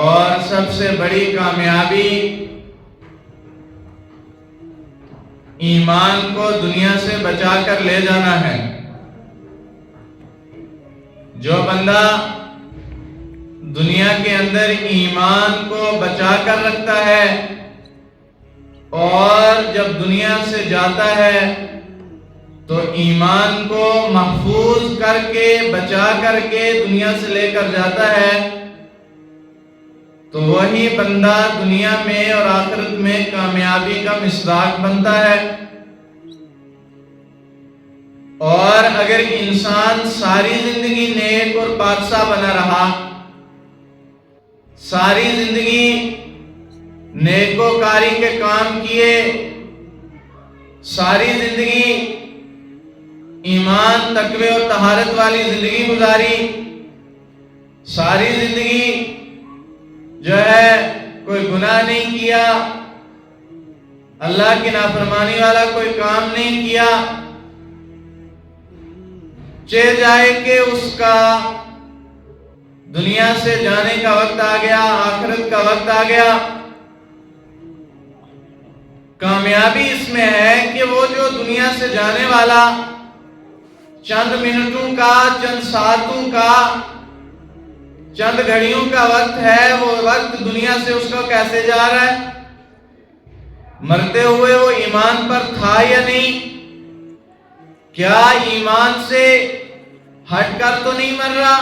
اور سب سے بڑی کامیابی ایمان کو دنیا سے بچا کر لے جانا ہے۔ جو بندہ دنیا کے اندر ایمان کو بچا کر رکھتا ہے اور جب دنیا سے جاتا ہے تو ایمان کو محفوظ کر کے بچا کر کے دنیا سے لے کر جاتا ہے، تو وہی بندہ دنیا میں اور آخرت میں کامیابی کا مصداق بنتا ہے۔ اور اگر انسان ساری زندگی نیک اور پاکیزہ بنا رہا، ساری زندگی نیکوکاری کے کام کیے، ساری زندگی ایمان تقوی اور طہارت والی زندگی گزاری، ساری زندگی جو ہے کوئی گناہ نہیں کیا، اللہ کی نافرمانی والا کوئی کام نہیں کیا، چہ جائے کہ اس کا دنیا سے جانے کا وقت آ گیا، آخرت کا وقت آ گیا، کامیابی اس میں ہے کہ وہ جو دنیا سے جانے والا چند منٹوں کا، چند ساعتوں کا، چند گھڑیوں کا وقت ہے، وہ وقت دنیا سے اس کو کیسے جا رہا ہے؟ مرتے ہوئے وہ ایمان پر تھا یا نہیں؟ کیا ایمان سے ہٹ کر تو نہیں مر رہا؟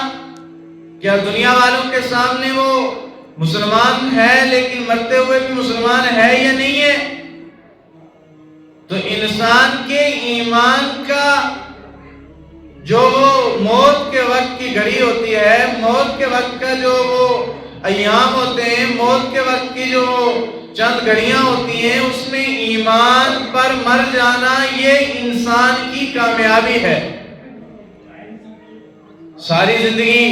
کیا دنیا والوں کے سامنے وہ مسلمان ہے لیکن مرتے ہوئے بھی مسلمان ہے یا نہیں ہے؟ تو انسان کے ایمان کا جو وہ موت کے وقت کی گھڑی ہوتی ہے، موت کے وقت کا جو وہ ایام ہوتے ہیں، موت کے وقت کی جو چند گھڑیاں ہوتی ہیں، اس میں ایمان پر مر جانا یہ انسان کی کامیابی ہے۔ ساری زندگی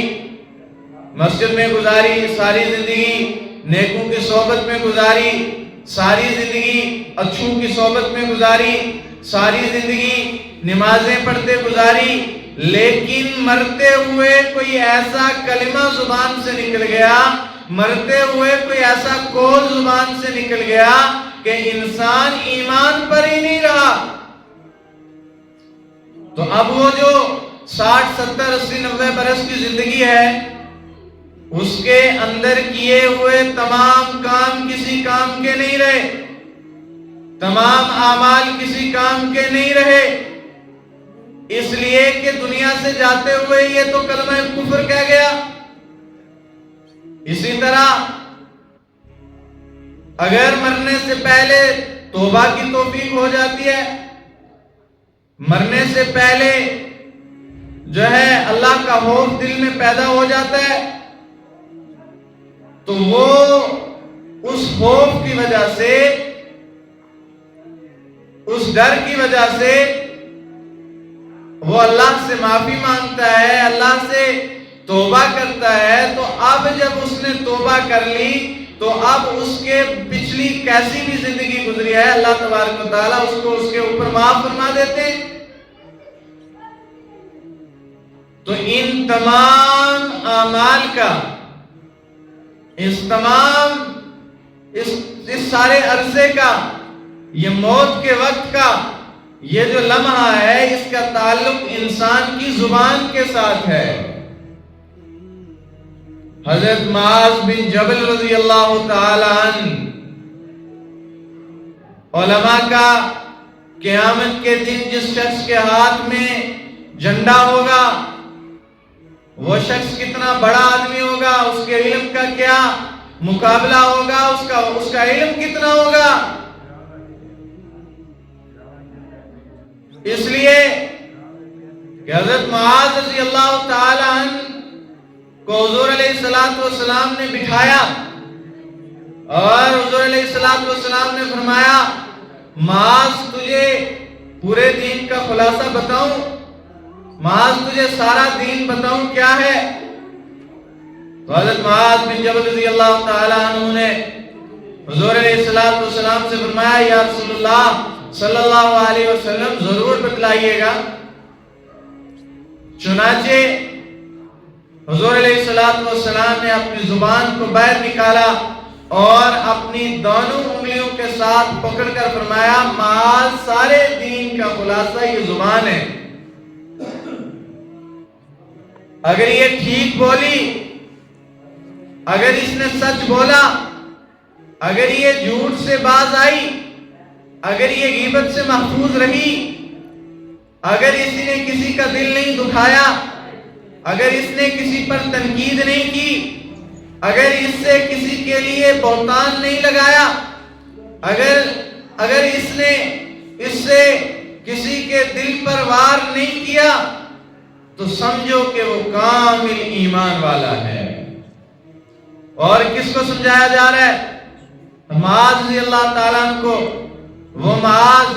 مسجد میں گزاری، ساری زندگی نیکوں کی صحبت میں گزاری، ساری زندگی اچھوں کی صحبت میں گزاری، ساری زندگی نمازیں پڑھتے گزاری، لیکن مرتے ہوئے کوئی ایسا کلمہ زبان سے نکل گیا، مرتے ہوئے کوئی ایسا قول زبان سے نکل گیا کہ انسان ایمان پر ہی نہیں رہا، تو اب وہ جو 60 70 80 90 برس کی زندگی ہے، اس کے اندر کیے ہوئے تمام کام کسی کام کے نہیں رہے، تمام اعمال کسی کام کے نہیں رہے، اس لیے کہ دنیا سے جاتے ہوئے یہ تو کلمہ کفر کہہ گیا۔ اسی طرح اگر مرنے سے پہلے توبہ کی توفیق ہو جاتی ہے، مرنے سے پہلے جو ہے اللہ کا خوف دل میں پیدا ہو جاتا ہے، تو وہ اس خوف کی وجہ سے، اس ڈر کی وجہ سے وہ اللہ سے معافی مانگتا ہے، اللہ سے توبہ کرتا ہے، تو اب جب اس نے توبہ کر لی تو اب اس کے پچھلی کیسی بھی زندگی گزری ہے اللہ تبارک و تعالیٰ اس کو اس کے اوپر معاف فرما دیتے ہیں۔ تو ان تمام اعمال کا، اس سارے عرصے کا، یہ موت کے وقت کا یہ جو لمحہ ہے، اس کا تعلق انسان کی زبان کے ساتھ ہے۔ حضرت معاذ بن جبل رضی اللہ تعالی عنہ، علماء کا قیامت کے دن جس شخص کے ہاتھ میں جھنڈا ہوگا، وہ شخص کتنا بڑا آدمی ہوگا، اس کے علم کا کیا مقابلہ ہوگا، اس کا علم کتنا ہوگا۔ اس لیے کہ حضرت معاذ رضی اللہ تعالی عنہ کو حضور علیہ السلام نے بٹھایا اور حضور علیہ السلام نے فرمایا، معاذ تجھے پورے دین کا خلاصہ بتاؤں، معاذ تجھے سارا دین بتاؤں کیا ہے؟ تو حضرت معاذ بن جبل رضی اللہ تعالی عنہ نے حضور علیہ السلام سے فرمایا، یا رسول اللہ صلی اللہ علیہ وسلم ضرور بتلائیے گا۔ چنانچہ حضور علیہ السلام نے اپنی زبان کو باہر نکالا اور اپنی دونوں انگلیوں کے ساتھ پکڑ کر فرمایا معاذ سارے دین کا خلاصہ یہ زبان ہے. اگر یہ ٹھیک بولی، اگر اس نے سچ بولا، اگر یہ جھوٹ سے باز آئی، اگر یہ غیبت سے محفوظ رہی، اگر اس نے کسی کا دل نہیں دکھایا، اگر اس نے کسی پر تنقید نہیں کی، اگر اس سے کسی کے لیے بہتان نہیں لگایا، اگر اس نے اس سے کسی کے دل پر وار نہیں کیا، تو سمجھو کہ وہ کامل ایمان والا ہے. اور کس کو سمجھایا جا رہا ہے؟ معاذ رضی اللہ تعالیٰ عنہ کو. وہ معاذ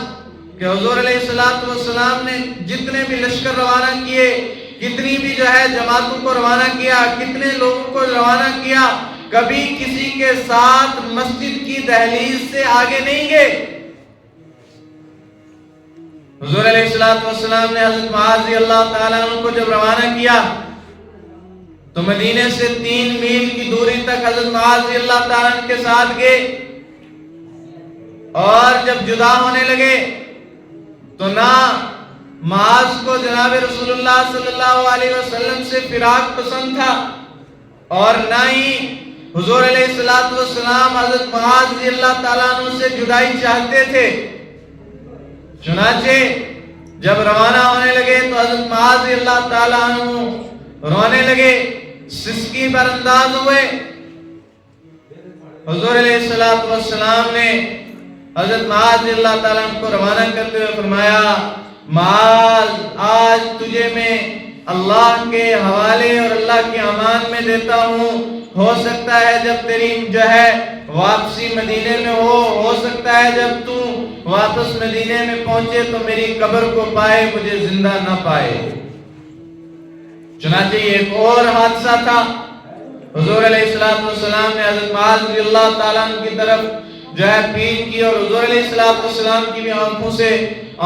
کہ حضور علیہ السلام نے جتنے بھی لشکر روانہ کیے، کتنی بھی جماعتوں کو روانہ کیا، کتنے لوگوں کو روانہ کیا، کبھی کسی کے ساتھ مسجد کی دہلیز سے آگے نہیں گئے. حضور علیہ السلام نے حضرت معاذ رضی اللہ تعالیٰ عنہ کو جب روانہ کیا تو مدینے سے 3 میل کی دوری تک حضرت معاذ رضی اللہ تعالیٰ عنہ کے ساتھ گئے. اور جب جدا ہونے لگے تو نہ معاذ کو جناب رسول اللہ صلی اللہ علیہ وسلم سے فراق پسند تھا، اور نہ ہی حضور علیہ السلام حضرت معاذ رضی اللہ تعالیٰ عنہ سے جدائی چاہتے تھے. چنانچہ جب روانہ ہونے لگے تو حضرت معاذ رضی اللہ تعالیٰ عنہ رونے لگے، سسکی پر انداز ہوئے. حضور علیہ السلام نے حضرت معاذ رضی اللہ تعالیٰ عنہ کو روانہ کرتے ہوئے فرمایا معاذ آج تجھے میں اللہ کے حوالے اور اللہ کے امان میں دیتا ہوں. ہو سکتا ہے جب تیری واپسی مدینے میں ہو سکتا ہے جب تو واپس مدینے میں پہنچے تو میری قبر کو پائے، مجھے زندہ نہ پائے. چنانچہ ایک اور حادثہ تھا. حضور علیہ السلام نے حضرت معاذ رضی اللہ تعالیٰ عنہ کی طرف پیٹ کی، اور حضور علیہ السلام کی بھی آنکھوں سے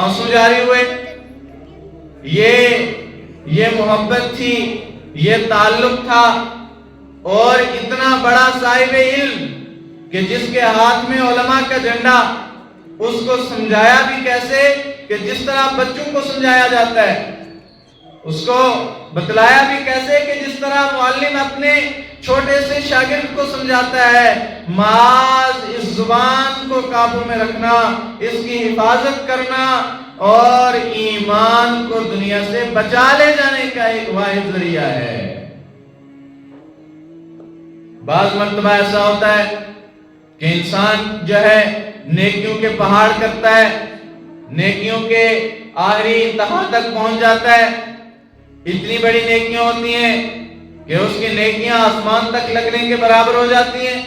آنسو جاری ہوئے. یہ محبت تھی، یہ تعلق تھا. اور اتنا بڑا صاحب علم کہ جس کے ہاتھ میں علماء کا جھنڈا، اس کو سمجھایا بھی کیسے کہ جس طرح بچوں کو سمجھایا جاتا ہے، اس کو بتلایا بھی کیسے کہ جس طرح معلم اپنے چھوٹے سے شاگرد کو سمجھاتا ہے. معاذ اس زبان کو قابو میں رکھنا، اس کی حفاظت کرنا اور ایمان کو دنیا سے بچا لے جانے کا ایک واحد ذریعہ ہے. بعض مرتبہ ایسا ہوتا ہے کہ انسان نیکیوں کے پہاڑ کرتا ہے، نیکیوں کے آخری انتہا تک پہنچ جاتا ہے. اتنی بڑی نیکیاں ہوتی ہیں کہ اس کی نیکیاں آسمان تک لگنے کے برابر ہو جاتی ہیں،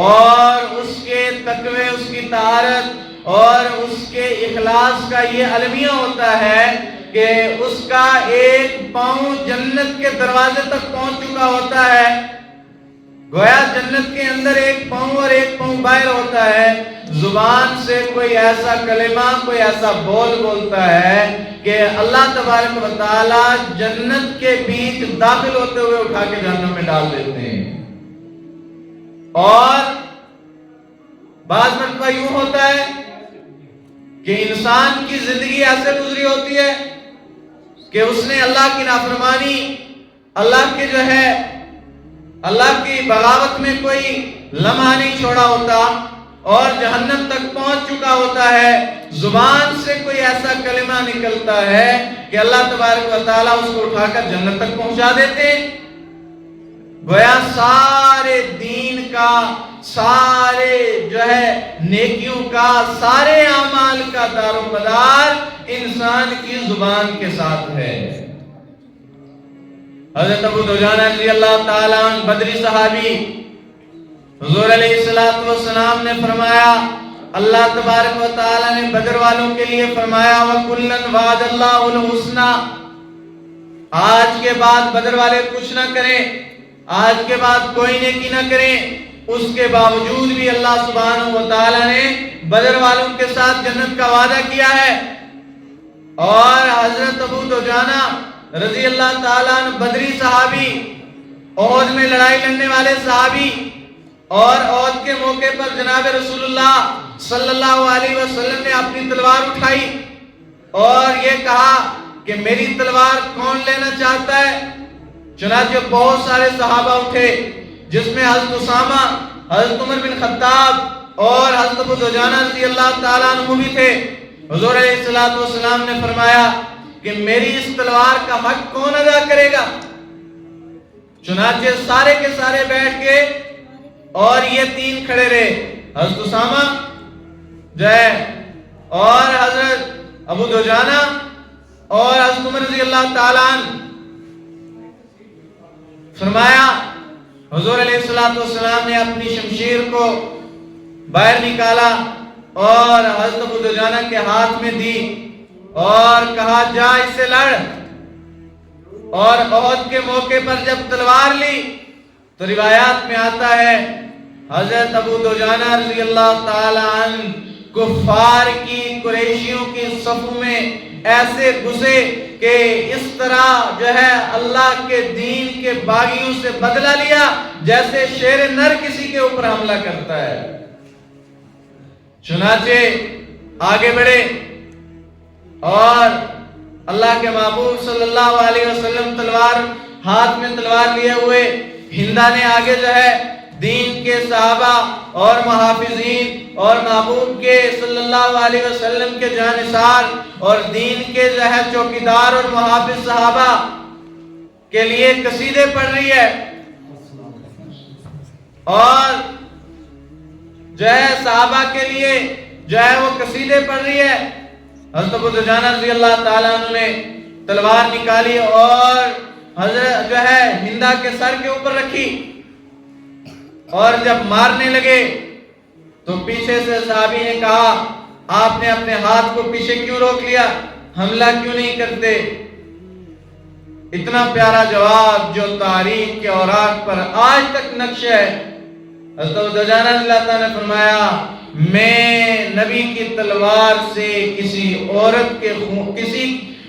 اور اس کے تقوی، اس کی طہارت اور اس کے اخلاص کا یہ المیہ ہوتا ہے کہ اس کا ایک پاؤں جنت کے دروازے تک پہنچ چکا ہوتا ہے. گویا جنت کے اندر ایک پاؤں اور ایک پاؤں باہر ہوتا ہے. زبان سے کوئی ایسا کلمہ، کوئی ایسا بول بولتا ہے کہ اللہ تبارک و تعالی جنت کے بیچ داخل ہوتے ہوئے اٹھا کے جہنم میں ڈال دیتے ہیں. اور بعض مرتبہ یوں ہوتا ہے کہ انسان کی زندگی ایسے گزری ہوتی ہے کہ اس نے اللہ کی نافرمانی، اللہ کی بغاوت میں کوئی لمحہ نہیں چھوڑا ہوتا اور جہنم تک پہنچ چکا ہوتا ہے. زبان سے کوئی ایسا کلمہ نکلتا ہے کہ اللہ تبارک و تعالیٰ اس کو اٹھا کر جنت تک پہنچا دیتے. گویا سارے دین کا، سارے نیکیوں کا، سارے اعمال کا دار و مدار انسان کی زبان کے ساتھ ہے. حضرت ابو دجانہ رضی اللہ تعالیٰ عنہ بدری صحابی، حضور علیہ السلام نے فرمایا، اللہ تبارک و تعالیٰ نے بدر والوں کے لیے فرمایا وَكُلًّا وَعَدَ اللَّهُ الْحُسْنَى. آج کے بعد بدر والے کچھ نہ کریں، آج کے بعد کوئی نیکی نہ کریں، اس کے باوجود بھی اللہ سبحانہ و تعالیٰ نے بدر والوں کے ساتھ جنت کا وعدہ کیا ہے. اور حضرت ابو دجانہ رضی اللہ تعالیٰ عنہ بدری صحابی، احد میں لڑائی لڑنے والے صحابی، اور احد کے موقع پر جناب رسول اللہ صلی اللہ علیہ وسلم نے اپنی تلوار اٹھائی اور یہ کہا کہ میری تلوار کون لینا چاہتا ہے؟ چنانچہ بہت سارے صحابہ اٹھے، جس میں حضرت اسامہ، حضرت عمر بن خطاب اور حضرت ابو دجانہ رضی اللہ تعالیٰ عنہ بھی تھے۔ حضور علیہ السلام نے فرمایا کہ میری اس تلوار کا حق کون ادا کرے گا؟ چنانچہ سارے کے سارے بیٹھ کے اور یہ تین کھڑے رہے، حضرت اسامہ جو ہے اور حضرت ابو دجانہ اور حضرت عمر رضی اللہ تعالیٰ عنہ۔ فرمایا حضور علیہ السلام نے اپنی شمشیر کو باہر نکالا اور حضرت ابو دجانہ کے ہاتھ میں دی اور کہا جا اس سے لڑ۔ اور احد کے موقع پر جب تلوار لی تو روایات میں آتا ہے حضرت ابو دجانہ رضی اللہ تعالی عنہ کفار کی، قریشیوں کی صفوں میں ایسے گھسے کہ اس طرح جو ہے اللہ کے دین کے باغیوں سے بدلہ لیا جیسے شیر نر کسی کے اوپر حملہ کرتا ہے۔ چنانچہ آگے بڑھے اور اللہ کے محبوب صلی اللہ علیہ وسلم تلوار ہاتھ میں تلوار لیے ہوئے، ہندا نے آگے جو ہے دین کے صحابہ اور محافظین اور محبوب کے صلی اللہ علیہ وسلم کے جانثار اور دین کے جو ہے چوکیدار اور محافظ صحابہ کے لیے قصیدے پڑھ رہی ہے اور جو ہے صحابہ کے لیے جو ہے وہ قصیدے پڑھ رہی ہے۔ حضرت ابو دجانہ رضی اللہ تعالیٰ عنہ نے تلوار نکالی اور حضرت جو ہے ہندا کے سر کے اوپر رکھی اور جب مارنے لگے تو پیچھے سے صحابی نے کہا آپ نے اپنے ہاتھ کو پیچھے کیوں روک لیا، حملہ کیوں نہیں کرتے؟ اتنا پیارا جواب جو تاریخ کے اوراق پر آج تک نقش ہے۔ حضرت ابو دجانہ رضی اللہ تعالیٰ نے فرمایا میں نبی کی تلوار سے کسی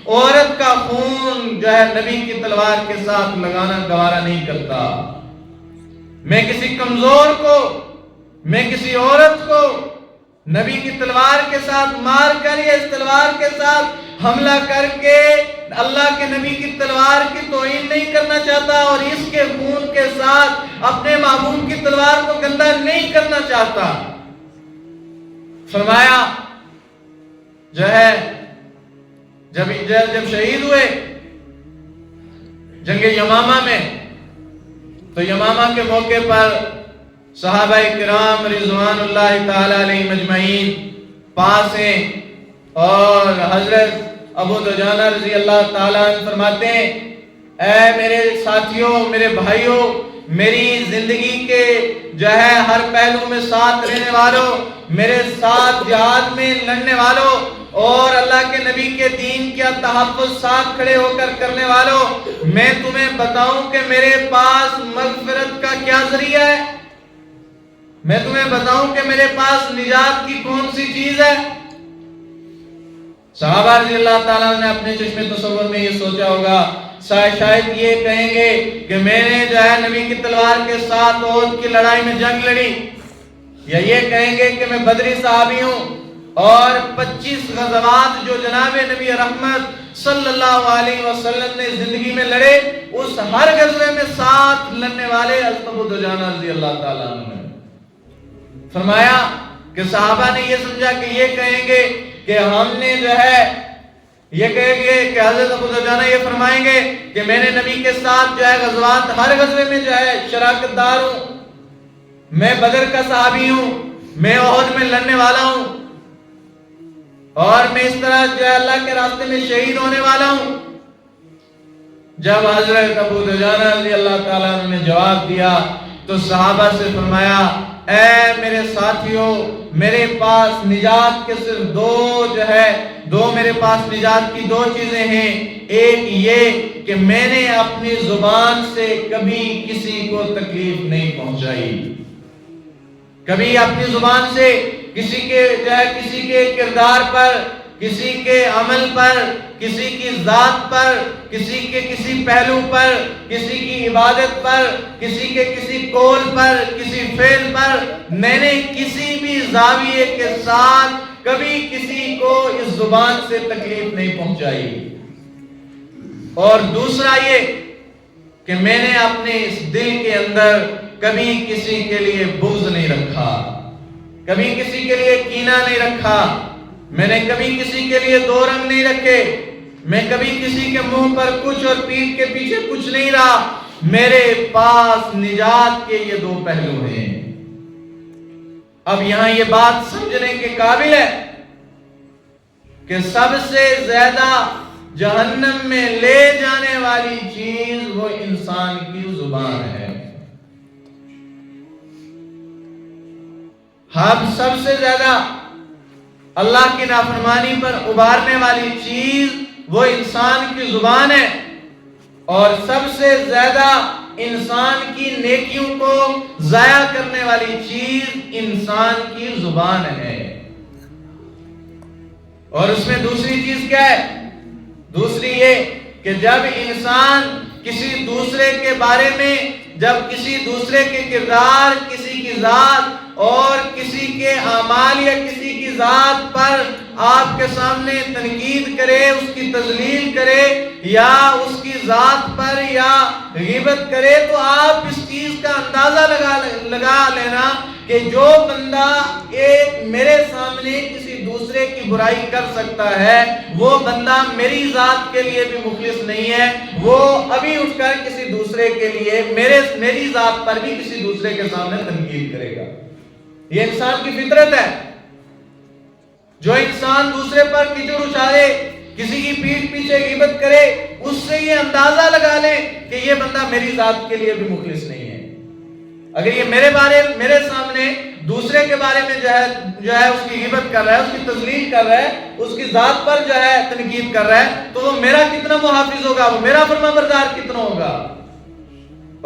عورت کا خون جو ہے نبی کی تلوار کے ساتھ لگانا گوارا نہیں کرتا۔ میں کسی کمزور کو، میں کسی عورت کو نبی کی تلوار کے ساتھ مار کر یا اس تلوار کے ساتھ حملہ کر کے اللہ کے نبی کی تلوار کی توہین نہیں کرنا چاہتا اور اس کے خون کے ساتھ اپنے محبوب کی تلوار کو گندا نہیں کرنا چاہتا۔ فرمایا جو ہے جب شہید ہوئے جنگ یمامہ میں تو یمامہ کے موقع پر صحابہ کرام رضوان اللہ تعالی علیہ مجمعین پاس ہیں اور حضرت ابو دجانہ رضی اللہ تعالیٰ عنہ فرماتے ہیں اے میرے ساتھیوں، میرے بھائیوں، میری زندگی کے جو ہے ہر پہلو میں ساتھ رہنے والوں، میرے ساتھ جہاد میں لڑنے والوں اور اللہ کے نبی کے دین کا تحفظ ساتھ کھڑے ہو کر کرنے والوں، میں تمہیں بتاؤں کہ میرے پاس مغفرت کا کیا ذریعہ ہے؟ میں تمہیں بتاؤں کہ میرے پاس نجات کی کون سی چیز ہے؟ صحابہ رضی اللہ تعالیٰ نے اپنے چشم تصور میں یہ سوچا ہوگا شاید یہ کہیں گے کہ میں نے جو ہے نبی کی تلوار کے ساتھ احد کی لڑائی میں جنگ لڑی، یا یہ کہیں گے کہ میں بدری صحابی ہوں اور 25 غزوات جو جناب نبی رحمت صلی اللہ علیہ وسلم نے زندگی میں لڑے اس ہر غزوے میں ساتھ لڑنے والے حضرت ابو دجانہ رضی اللہ تعالیٰ عنہ نے فرمایا کہ صحابہ نے یہ سمجھا کہ یہ کہیں گے کہ ہم نے جو ہے یہ کہیں گے کہ حضرت ابو دجانہ یہ فرمائیں گے کہ میں نے نبی کے ساتھ جو ہے غزوات ہر غزوے میں جو ہے شراکت دار ہوں، میں بدر کا صحابی ہوں، میں احد میں لڑنے والا ہوں اور میں اس طرح جو ہے اللہ کے راستے میں شہید ہونے والا ہوں۔ جب حضرت ابو دجانہ رضی اللہ تعالیٰ عنہ نے جواب دیا تو صحابہ سے فرمایا اے میرے ساتھیوں، میرے پاس نجات کے صرف دو میرے پاس نجات کی دو چیزیں ہیں۔ ایک یہ کہ میں نے اپنی زبان سے کبھی کسی کو تکلیف نہیں پہنچائی، کبھی اپنی زبان سے کسی کے کردار پر، کسی کے عمل پر، کسی کی ذات پر، کسی کے کسی پہلو پر، کسی کی عبادت پر، کسی کے کسی قول پر، کسی فعل پر، میں نے کسی بھی زاویے کے ساتھ کبھی کسی کو اس زبان سے تکلیف نہیں پہنچائی۔ اور دوسرا یہ کہ میں نے اپنے اس دل کے اندر کبھی کسی کے لیے بغض نہیں رکھا، کبھی کسی کے لیے کینہ نہیں رکھا، میں نے کبھی کسی کے لیے دو رنگ نہیں رکھے، میں کبھی کسی کے منہ پر کچھ اور پیٹھ کے پیچھے کچھ نہیں رہا۔ میرے پاس نجات کے یہ دو پہلو ہیں۔ اب یہاں یہ بات سمجھنے کے قابل ہے کہ سب سے زیادہ جہنم میں لے جانے والی چیز وہ انسان کی زبان ہے۔ ہم سب سے زیادہ اللہ کی نافرمانی پر ابھارنے والی چیز وہ انسان کی زبان ہے، اور سب سے زیادہ انسان کی نیکیوں کو ضائع کرنے والی چیز انسان کی زبان ہے۔ اور اس میں دوسری چیز کیا ہے؟ دوسری یہ کہ جب انسان کسی دوسرے کے بارے میں، جب کسی دوسرے کے کردار، کسی کی ذات اور کسی کے اعمال یا کسی کی ذات پر آپ کے سامنے تنقید کرے، اس کی تذلیل کرے، یا اس کی ذات پر یا غیبت کرے، تو آپ اس چیز کا اندازہ لگا لینا کہ جو بندہ میرے سامنے کسی دوسرے کی برائی کر سکتا ہے، وہ بندہ میری ذات کے لیے بھی مخلص نہیں ہے۔ وہ ابھی اٹھ کر کسی دوسرے کے لیے میری ذات پر بھی کسی دوسرے کے سامنے تنقید کرے گا۔ یہ انسان کی فطرت ہے۔ جو انسان دوسرے پر کیچڑ اچھالے، کسی کی پیٹھ پیچھے غیبت کرے، اس سے یہ اندازہ لگا لے کہ یہ بندہ میری ذات کے لیے بھی مخلص نہیں ہے۔ اگر یہ میرے سامنے دوسرے کے بارے میں جو ہے اس کی غیبت کر رہا ہے، اس کی تذلیل کر رہا ہے، اس کی ذات پر جو ہے تنقید کر رہا ہے، تو وہ میرا کتنا محافظ ہوگا، وہ میرا فرمانبردار کتنا ہوگا۔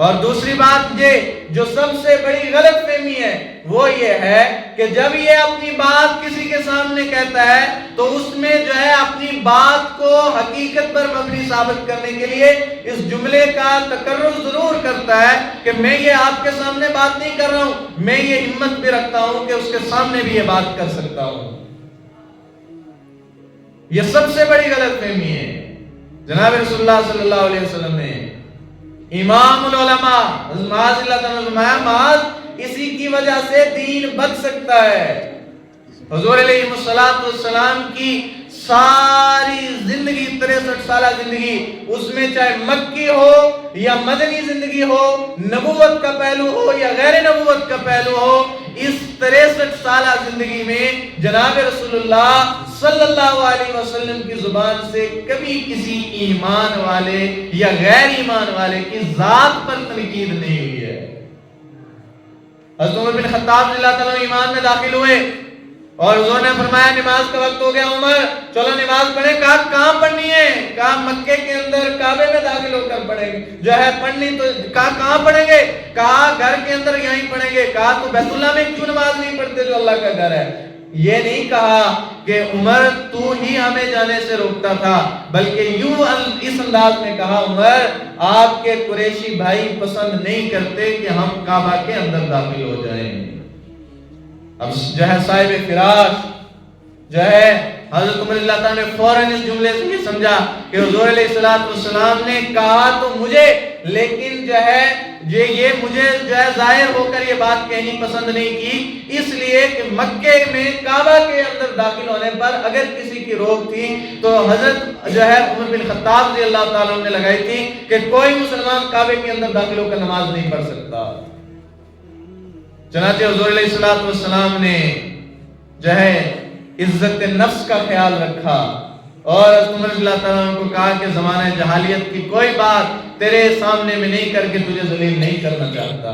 اور دوسری بات یہ جو سب سے بڑی غلط فہمی ہے وہ یہ ہے کہ جب یہ اپنی بات کسی کے سامنے کہتا ہے تو اس میں جو ہے اپنی بات کو حقیقت پر مبنی ثابت کرنے کے لیے اس جملے کا تکرر ضرور کرتا ہے کہ میں یہ آپ کے سامنے بات نہیں کر رہا ہوں، میں یہ ہمت بھی رکھتا ہوں کہ اس کے سامنے بھی یہ بات کر سکتا ہوں۔ یہ سب سے بڑی غلط فہمی ہے۔ جناب رسول اللہ صلی اللہ علیہ وسلم نے امام العلماء معاذ اللہ تعالیٰ فرمایا، معاذ اسی کی وجہ سے دین بچ سکتا ہے۔ حضور علیہ السلام کی ساری زندگی 63 سالہ زندگی، اس میں چاہے مکی ہو یا مدنی زندگی ہو، نبوت کا پہلو ہو یا غیر نبوت کا پہلو ہو، اس 63 سالہ زندگی میں جناب رسول اللہ صلی اللہ علیہ وسلم کی زبان سے کبھی کسی ایمان والے یا غیر ایمان والے کی ذات پر تنقید نہیں ہوئی ہے۔ حضرت عمر بن خطاب رضی اللہ تعالیٰ ایمان میں داخل ہوئے اور حضور نے فرمایا نماز کا وقت ہو گیا عمر، چلو نماز پڑھیں۔ کہا کہاں پڑھنی ہے؟ کہا مکے کے اندر کعبے میں داخل ہو کر پڑھیں گے، جو ہے پڑھنی تو کہا کہاں پڑھیں گے؟ کہا گھر کے اندر یہیں پڑھیں گے۔ کہا تو بیت اللہ میں کیوں نماز نہیں پڑھتے جو اللہ کا گھر ہے؟ یہ نہیں کہا کہ عمر تو ہی ہمیں جانے سے روکتا تھا، بلکہ یوں اس انداز میں کہا، عمر آپ کے قریشی بھائی پسند نہیں کرتے کہ ہم کعبہ کے اندر داخل ہو جائیں۔ اب جو ہے صاحب فراش جو ہے حضرت عمر رضی اللہ تعالیٰ نے فوراً اس جملے سے یہ سمجھا کہ حضور علیہ السلام نے کہا تو مجھے، لیکن جو ہے یہ مجھے جو ہے ظاہر ہو کر یہ بات کہنی پسند نہیں کی، اس لیے کہ مکے میں کعبہ کے اندر داخل ہونے پر اگر کسی کی روک تھی تو حضرت جو ہے عمر بن خطاب رضی اللہ تعالیٰ نے لگائی تھی کہ کوئی مسلمان کعبے کے اندر داخل ہو کر نماز نہیں پڑھ سکتا۔ چنانچہ حضور علیہ السلام نے جو ہے عزت نفس کا خیال رکھا اور حضرت عمر رضی اللہ تعالیٰ عنہ کو کہا کہ زمانہ جہالیت کی کوئی بات تیرے سامنے میں نہیں کر کے تجھے ذلیل نہیں کرنا چاہتا۔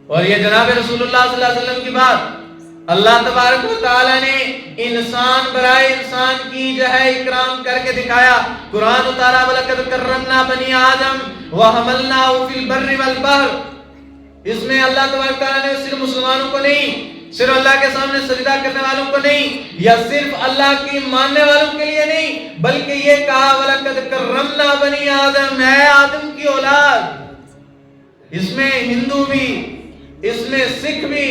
اور یہ جناب رسول اللہ صلی اللہ علیہ وسلم کی بات اللہ تبارک و تعالیٰ نے انسان برائے انسان کی جو ہے اکرام کر کے دکھایا۔ قرآن اتارا وَلَقَدْ كَرَّمْنَا بَنِي آدَمَ وَحَمَلْنَاهُ فِي الْبَرِّ وَالْبَحْرِ، اس میں اللہ تبارک و تعالیٰ نے صرف مسلمانوں کو نہیں صرف اللہ کے سامنے سجدہ کرنے والوں کو نہیں، یا صرف اللہ کی ماننے والوں کے لیے نہیں، بلکہ یہ کہا وَلَقَدْ كَرَّمْنَا بَنِي آدم، اے آدم کی اولاد، اس میں ہندو بھی، اس میں سکھ بھی،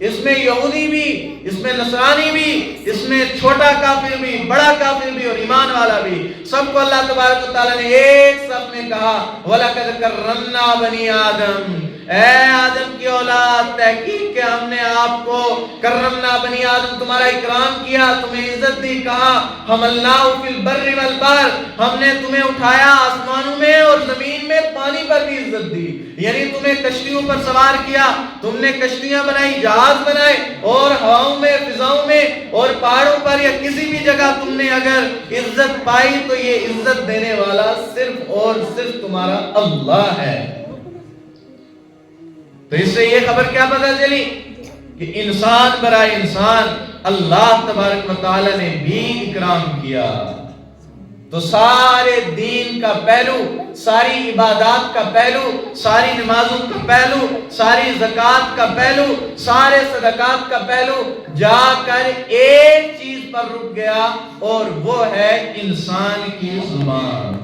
اس میں یہودی بھی، اس میں نصرانی بھی، اس میں چھوٹا کافر بھی، بڑا کافر بھی اور ایمان والا بھی، سب کو اللہ تبارک و تعالیٰ نے ایک صف میں کہا وَلَقَدْ كَرَّمْنَا بَنِي آدم، اے آدم کی اولاد، تحقیق کہ ہم نے آپ کو کرمنا بنی آدم، تمہارا اکرام کیا، تمہیں عزت دی، کہا حملناہ فی البر والبحر، ہم نے تمہیں اٹھایا آسمانوں میں اور زمین میں، پانی پر بھی عزت دی، یعنی تمہیں کشتیوں پر سوار کیا، تم نے کشتیاں بنائی، جہاز بنائے، اور ہواؤں میں، فضاؤں میں اور پہاڑوں پر یا کسی بھی جگہ تم نے اگر عزت پائی تو یہ عزت دینے والا صرف اور صرف تمہارا اللہ ہے۔ تو اس سے یہ خبر کیا پتہ چلی کہ انسان برائے انسان اللہ تبارک و تعالی نے بھی اکرام کیا۔ تو سارے دین کا پہلو، ساری عبادات کا پہلو، ساری نمازوں کا پہلو، ساری زکوٰۃ کا پہلو، سارے صدقات کا پہلو جا کر ایک چیز پر رک گیا، اور وہ ہے انسان کی زبان۔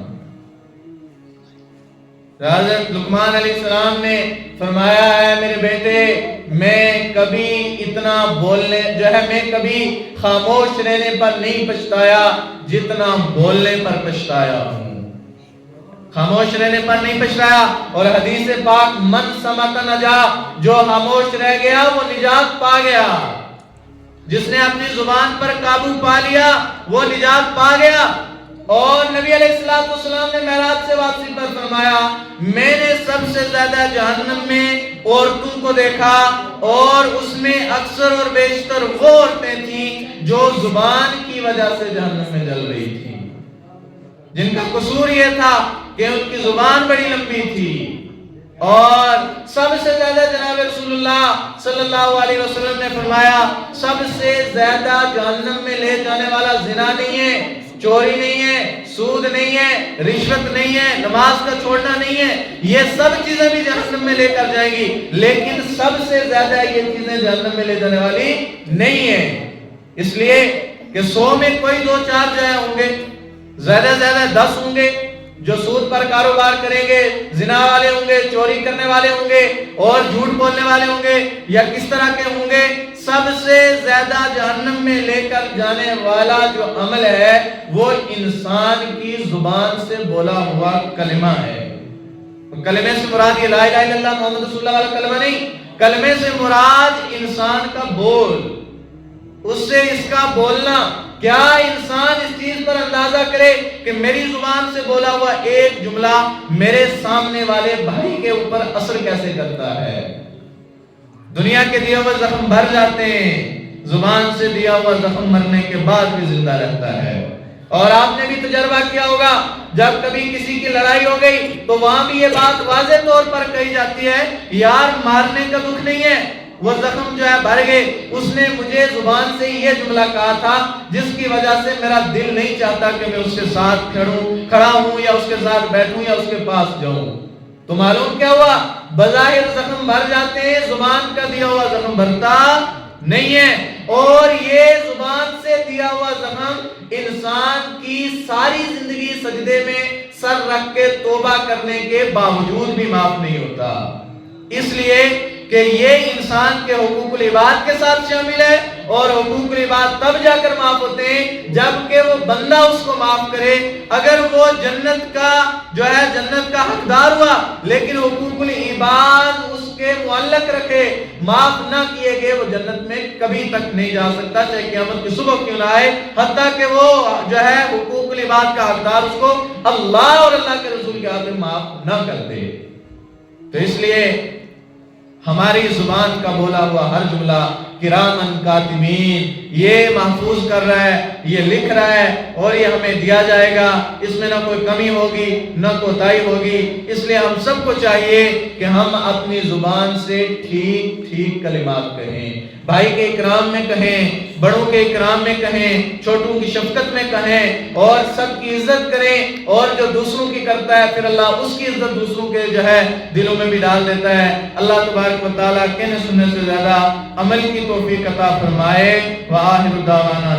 حضرت لقمان علیہ السلام نے فرمایا ہے میرے بیٹے، میں کبھی اتنا بولنے میں کبھی خاموش رہنے پر نہیں پچھتایا جتنا بولنے پر پچھتایا ہوں، خاموش رہنے پر نہیں پچھتایا۔ اور حدیث پاک من سمت نجا، جو خاموش رہ گیا وہ نجات پا گیا، جس نے اپنی زبان پر قابو پا لیا وہ نجات پا گیا۔ اور نبی علیہ السلام نے معراج سے واپسی پر فرمایا میں نے سب سے زیادہ جہنم میں عورتوں کو دیکھا، اور اس میں اکثر اور بیشتر وہ عورتیں تھیں جو زبان کی وجہ سے جہنم میں جل رہی تھیں، جن کا قصور یہ تھا کہ ان کی زبان بڑی لمبی تھی۔ اور سب سے زیادہ جناب رسول اللہ صلی اللہ علیہ وسلم نے فرمایا سب سے زیادہ جہنم میں لے جانے والا زنا نہیں ہے، چوری نہیں ہے، سود نہیں ہے، رشوت نہیں ہے، نماز کا چھوڑنا نہیں ہے، یہ سب چیزیں بھی جہنم میں لے کر جائیں گی، لیکن سب سے زیادہ یہ چیزیں جہنم میں لے جانے والی نہیں ہیں۔ اس لیے کہ 100 میں کوئی 2-4 جو ہوں گے، زیادہ سے زیادہ 10 ہوں گے جو سود پر کاروبار کریں گے، زنا والے ہوں گے، چوری کرنے والے ہوں گے، اور جھوٹ بولنے والے ہوں گے، یا کس طرح کے ہوں گے۔ سب سے زیادہ جہنم میں لے کر جانے والا جو عمل ہے وہ انسان کی زبان سے بولا ہوا کلمہ ہے۔ کلمے سے مراد یہ لا الہ الا اللہ محمد رسول اللہ والا کلمہ نہیں، کلمے سے مراد انسان کا بول، اس سے اس کا بولنا۔ کیا انسان اس چیز پر اندازہ کرے کہ میری زبان سے بولا ہوا ایک جملہ میرے سامنے والے بھائی کے اوپر اثر کیسے کرتا ہے؟ دنیا کے دیے ہوئے زخم بھر جاتے ہیں، زبان سے دیا ہوا زخم مرنے کے بعد بھی زندہ رہتا ہے۔ اور آپ نے بھی تجربہ کیا ہوگا، جب کبھی کسی کی لڑائی ہو گئی تو وہاں بھی یہ بات واضح طور پر کہی جاتی ہے یار مارنے کا دکھ نہیں ہے، وہ زخم جو ہے بھر گئے، اس نے مجھے زبان سے یہ جملہ کہا تھا جس کی وجہ سے میرا دل نہیں چاہتا کہ میں اس کے ساتھ کھڑا ہوں یا اس کے ساتھ بیٹھوں یا اس کے پاس جاؤں۔ تو معلوم کیا ہوا، بظاہر زخم بھر جاتے ہیں، زبان کا دیا ہوا زخم بھرتا نہیں ہے۔ اور یہ زبان سے دیا ہوا زخم انسان کی ساری زندگی سجدے میں سر رکھ کے توبہ کرنے کے باوجود بھی معاف نہیں ہوتا، اس لیے کہ یہ انسان کے حقوق العباد کے ساتھ شامل ہے، اور حقوق العباد تب جا کر معاف ہوتے ہیں جبکہ وہ بندہ اس کو معاف کرے۔ اگر وہ جنت کا جو ہے جنت کا حقدار ہوا لیکن حقوق العباد اس کے معلق رکھے، معاف نہ کیے گئے، وہ جنت میں کبھی تک نہیں جا سکتا، چاہے قیامت کی صبح کیوں نہ آئے، حتیٰ کہ وہ جو ہے حقوق العباد کا حقدار اس کو اللہ اور اللہ کے رسول کے ہاتھ میں معاف نہ کر دے۔ تو اس لیے ہماری زبان کا بولا ہوا ہر جملہ کرامن کاتبین یہ محفوظ کر رہا ہے یہ لکھ رہا ہے اور یہ ہمیں دیا جائے گا، اس میں نہ کوئی کمی ہوگی نہ کوتاہی ہوگی۔ اس لیے ہم سب کو چاہیے کہ ہم اپنی زبان سے ٹھیک ٹھیک کلمات کہیں، بھائی کے اکرام میں کہیں، بڑوں کے اکرام میں کہیں، چھوٹوں کی شفقت میں کہیں، اور سب کی عزت کریں، اور جو دوسروں کی کرتا ہے پھر اللہ اس کی عزت دوسروں کے جو ہے دلوں میں بھی ڈال دیتا ہے۔ اللہ تبارک و تعالیٰ کہنے سننے سے زیادہ عمل کی توفیق عطا فرمائے۔ وآخر دعوانا